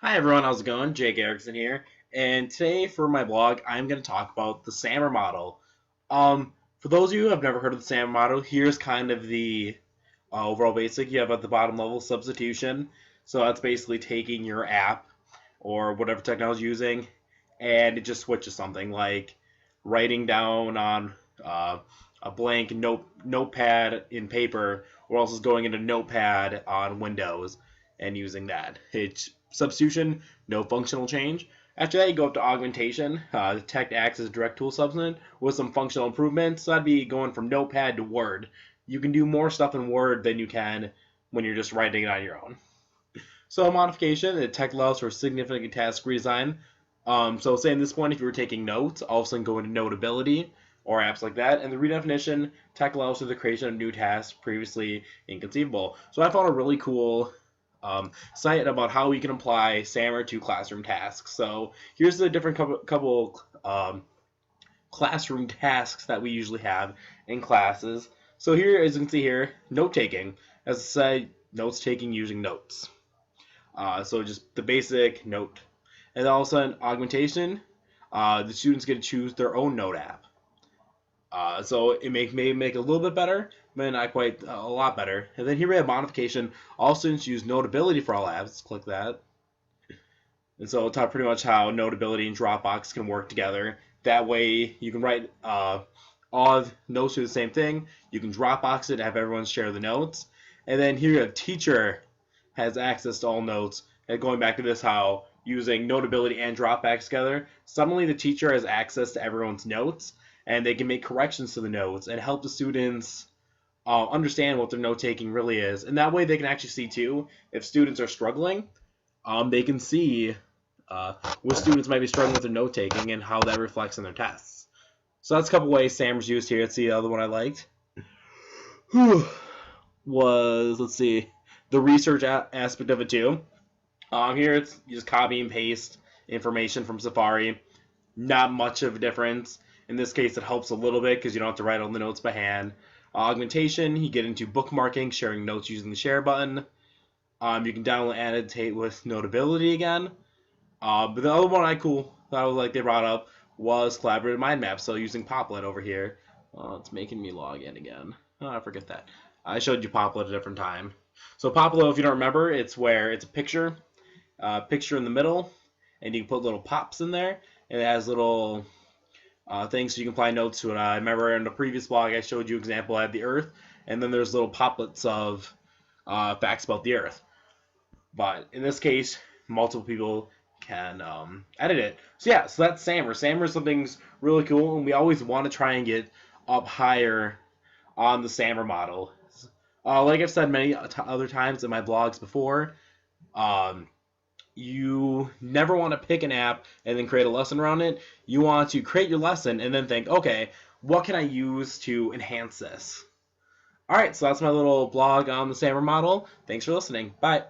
Hi everyone, how's it going? Jake Erickson here, and today for my blog, I'm going to talk about the SAMR model. For those of you who have never heard of the SAMR model, here's kind of the overall basic. You have at the bottom level substitution, so that's basically taking your app or whatever technology you're using, and it just switches something like writing down on a blank notepad in paper, or else is going into Notepad on Windows and using that. It's substitution, no functional change. After that, you go up to augmentation. Detect acts as direct tool substituent with some functional improvements. So that'd be going from Notepad to Word. You can do more stuff in Word than you can when you're just writing it on your own. So modification, detect allows for significant task redesign. So say at this point, if you were taking notes, all of a sudden go into Notability or apps like that. And the redefinition, tech allows for the creation of new tasks previously inconceivable. So I found a really cool site about how we can apply SAMR to classroom tasks. So here's the different couple classroom tasks that we usually have in classes. So here, as you can see here, note taking. As I said, notes taking using notes. So just the basic note. And all of a sudden, augmentation, the students get to choose their own note app. So it may make it a little bit better, but not quite a lot better. And then here we have modification. All students use Notability for all apps. Let's click that. And so it's pretty much how Notability and Dropbox can work together. That way you can write all of notes to the same thing. You can Dropbox it, have everyone share the notes. And then here you have teacher has access to all notes. And going back to this, how using Notability and Dropbox together, suddenly the teacher has access to everyone's notes, and they can make corrections to the notes and help the students understand what their note-taking really is. And that way they can actually see, too, if students are struggling, they can see what students might be struggling with their note-taking and how that reflects in their tests. So that's a couple ways SAMR's used here. Let's see, the other one I liked was, let's see, the research aspect of it, too. Here it's you just copy and paste information from Safari. Not much of a difference. In this case, it helps a little bit because you don't have to write all the notes by hand. Augmentation, you get into bookmarking, sharing notes using the share button. You can download and annotate with Notability again. But the other one that I was like they brought up was collaborative mind maps. So using Poplet over here. It's making me log in again. Oh, I forget that. I showed you Poplet at a different time. So Poplet, if you don't remember, it's where it's a picture in the middle, and you can put little pops in there, and it has little things so you can apply notes to it. I remember in the previous blog I showed you an example. I had the Earth, and then there's little poplets of facts about the Earth. But in this case, multiple people can edit it. So yeah, so that's SAMR. SAMR is something's really cool, and we always want to try and get up higher on the SAMR model. Like I've said many other times in my blogs before, you never want to pick an app and then create a lesson around it. You want to create your lesson and then think, okay, what can I use to enhance this? Alright, so that's my little blog on the SAMR model. Thanks for listening. Bye.